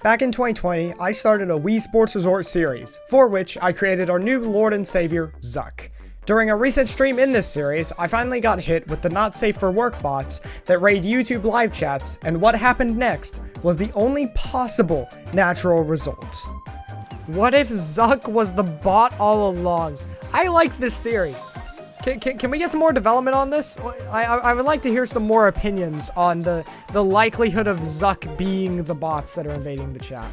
Back in 2020, I started a Wii Sports Resort series, for which I created our new Lord and Savior, Zuck. During a recent stream in this series, I finally got hit with the not safe for work bots that raid YouTube live chats, and what happened next was the only possible natural result. What if Zuck was the bot all along? I like this theory. Can we get some more development on this? I would like to hear some more opinions on the likelihood of Zuck being the bots that are invading the chat.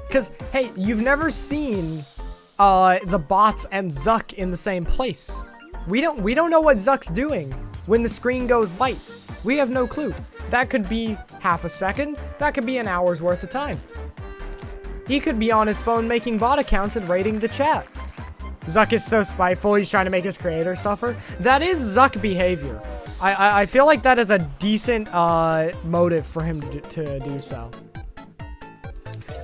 Because, hey, you've never seen the bots and Zuck in the same place. We don't know what Zuck's doing when the screen goes white. We have no clue. That could be half a second. That could be an hour's worth of time. He could be on his phone making bot accounts and raiding the chat. Zuck is so spiteful, he's trying to make his creator suffer. That is Zuck behavior. I feel like that is a decent motive for him to do so.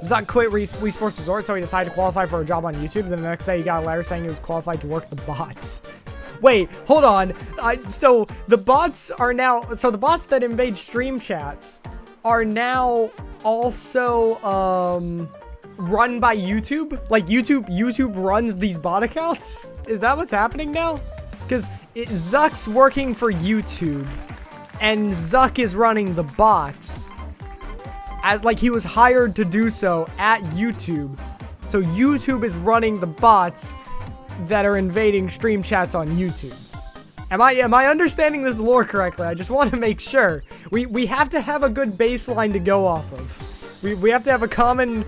Zuck quit Wii Sports Resort, so he decided to qualify for a job on YouTube. Then the next day he got a letter saying he was qualified to work the bots. Wait, hold on. So the bots that invade stream chats are now also run by YouTube? Like YouTube runs these bot accounts? Is that what's happening now? Because Zuck's working for YouTube and Zuck is running the bots as like he was hired to do so at YouTube. So YouTube is running the bots that are invading stream chats on YouTube. Am I understanding this lore correctly? I just want to make sure. We have to have a good baseline to go off of. We have to have a common,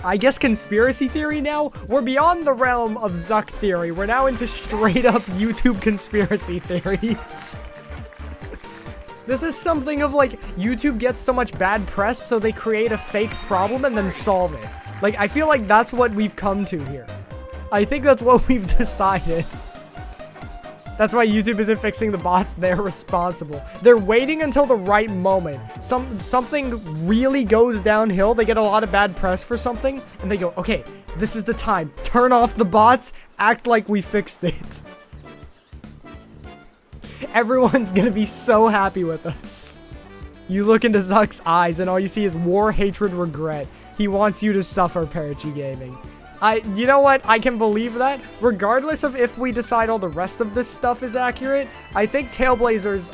I guess, conspiracy theory now. We're beyond the realm of Zuck theory. We're now into straight up YouTube conspiracy theories. This is something of like, YouTube gets so much bad press, so they create a fake problem and then solve it. Like, I feel like that's what we've come to here. I think that's what we've decided. That's why YouTube isn't fixing the bots. They're responsible. They're waiting until the right moment. Something really goes downhill. They get a lot of bad press for something, and they go, okay, this is the time. Turn off the bots. Act like we fixed it. Everyone's gonna be so happy with us. You look into Zuck's eyes, and all you see is war, hatred, regret. He wants you to suffer, Parachi Gaming. You know what? I can believe that. Regardless of if we decide all the rest of this stuff is accurate, I think Tailblazer's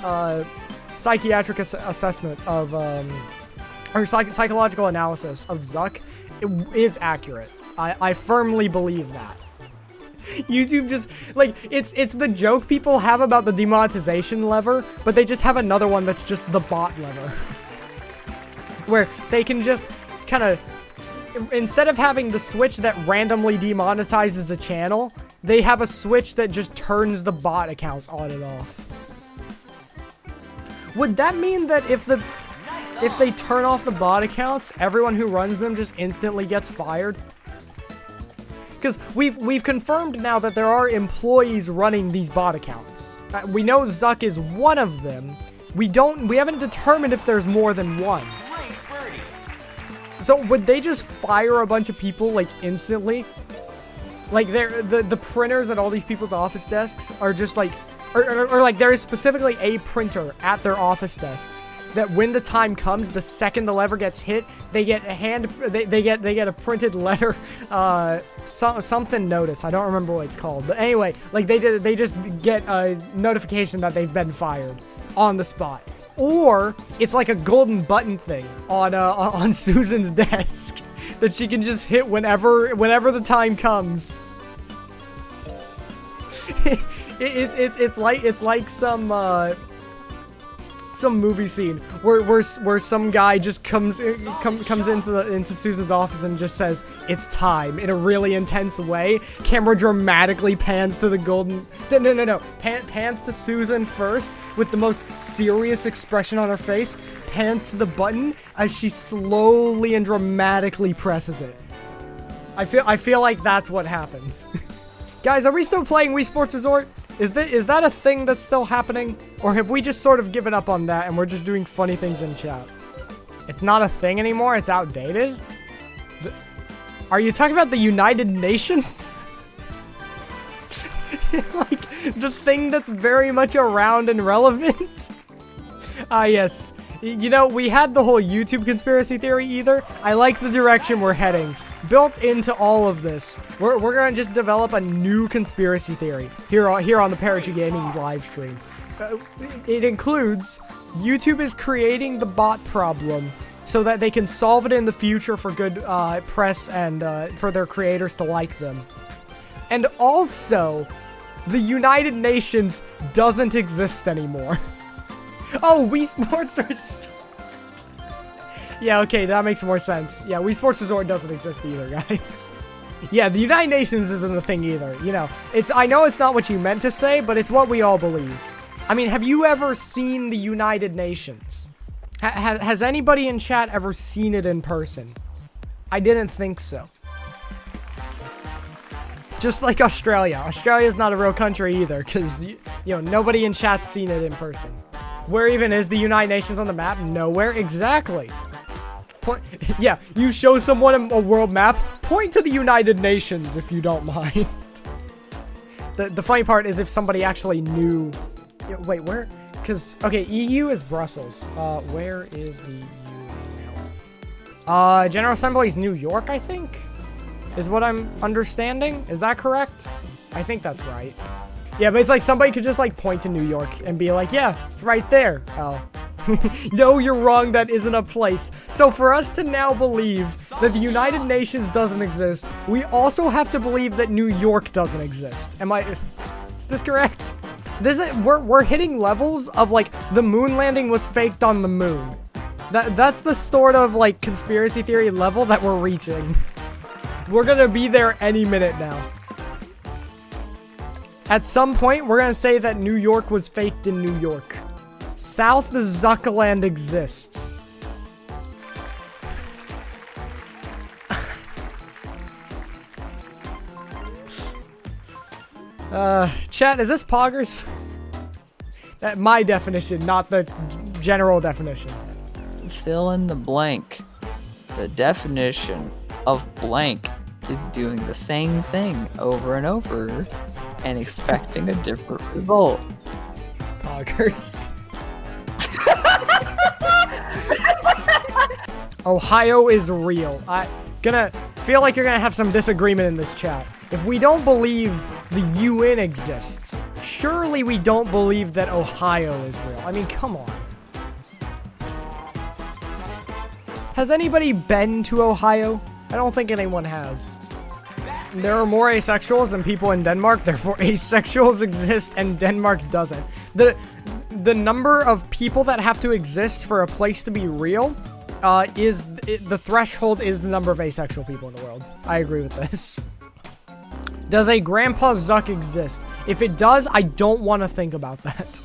psychiatric assessment of, or psychological analysis of Zuck is accurate. I firmly believe that. YouTube just, like, it's the joke people have about the demonetization lever, but they just have another one that's just the bot lever. Where they can just kind of, instead of having the switch that randomly demonetizes a channel, they have a switch that just turns the bot accounts on and off. Would that mean that if they turn off the bot accounts, everyone who runs them just instantly gets fired? Because we've confirmed now that there are employees running these bot accounts. We know Zuck is one of them. We haven't determined if there's more than one. So would they just fire a bunch of people like instantly? Like the printers at all these people's office desks are just like, or like there is specifically a printer at their office desks that when the time comes, the second the lever gets hit, they get they get a printed letter, something notice. I don't remember what it's called, but anyway, like they just get a notification that they've been fired on the spot. Or it's like a golden button thing on Susan's desk that she can just hit whenever the time comes. It's like some movie scene where some guy just comes into Susan's office and just says it's time in a really intense way. Camera dramatically pans to the golden pans to Susan first with the most serious expression on her face, pans to the button as she slowly and dramatically presses it. I feel like that's what happens. Guys, are we still playing Wii Sports Resort? Is that a thing that's still happening? Or have we just sort of given up on that and we're just doing funny things in chat? It's not a thing anymore? It's outdated? Are you talking about the United Nations? Like, the thing that's very much around and relevant? Ah, yes. You know, we had the whole YouTube conspiracy theory either. I like the direction we're heading. Built into all of this, we're gonna just develop a new conspiracy theory here on the Parachu Gaming live stream. It includes YouTube is creating the bot problem so that they can solve it in the future for good press and for their creators to like them. And also, the United Nations doesn't exist anymore. Oh, Wii Sports Resort. Yeah, okay, that makes more sense. Yeah, Wii Sports Resort doesn't exist either, guys. Yeah, the United Nations isn't a thing either. You know, I know it's not what you meant to say, but it's what we all believe. I mean, have you ever seen the United Nations? Has anybody in chat ever seen it in person? I didn't think so. Just like Australia. Australia's not a real country either, because, you know, nobody in chat's seen it in person. Where even is the United Nations on the map? Nowhere. Exactly. Yeah, you show someone a world map, point to the United Nations if you don't mind. The funny part is if somebody actually knew... Wait, where? Because, okay, EU is Brussels. Where is the EU now? General Assembly is New York, I think? Is what I'm understanding? Is that correct? I think that's right. Yeah, but it's like somebody could just like point to New York and be like, yeah, it's right there. Oh. No, you're wrong. That isn't a place. So for us to now believe that the United Nations doesn't exist, we also have to believe that New York doesn't exist. Is this correct? We're hitting levels of like the moon landing was faked on the moon. That's the sort of like conspiracy theory level that we're reaching. We're gonna be there any minute now. At some point, we're gonna say that New York was faked in New York. South of Zuckerland exists. Chat, is this poggers? My definition, not the general definition. Fill in the blank. The definition of blank is doing the same thing over and over and expecting a different result. Poggers. Ohio is real. I feel like you're gonna have some disagreement in this chat. If we don't believe the UN exists, surely we don't believe that Ohio is real. I mean, come on. Has anybody been to Ohio? I don't think anyone has. There are more asexuals than people in Denmark, therefore asexuals exist and Denmark doesn't. The number of people that have to exist for a place to be real the threshold is the number of asexual people in the world. I agree with this. Does a Grandpa Zuck exist? If it does, I don't want to think about that.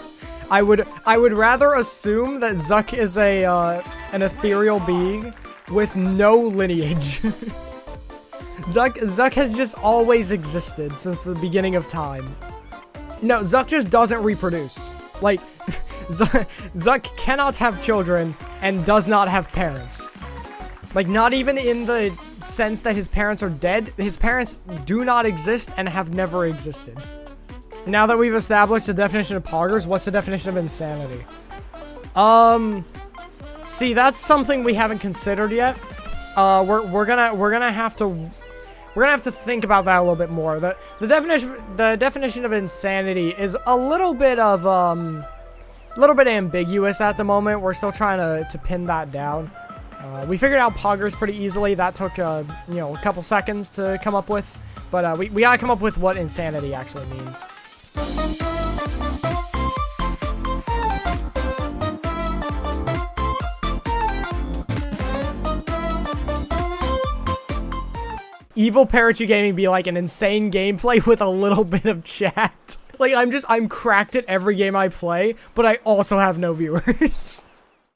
I would rather assume that Zuck is an ethereal being with no lineage. Zuck has just always existed since the beginning of time. No, Zuck just doesn't reproduce. Like, Zuck cannot have children and does not have parents. Like, not even in the sense that his parents are dead. His parents do not exist and have never existed. Now that we've established the definition of poggers, what's the definition of insanity? See, that's something we haven't considered yet. We're gonna have to think about that a little bit more. The definition of insanity is a little bit ambiguous at the moment. We're still trying to pin that down. We figured out poggers pretty easily. That took a couple seconds to come up with, but we gotta come up with what insanity actually means. Evil Parachu Gaming be like an insane gameplay with a little bit of chat. Like, I'm cracked at every game I play, but I also have no viewers.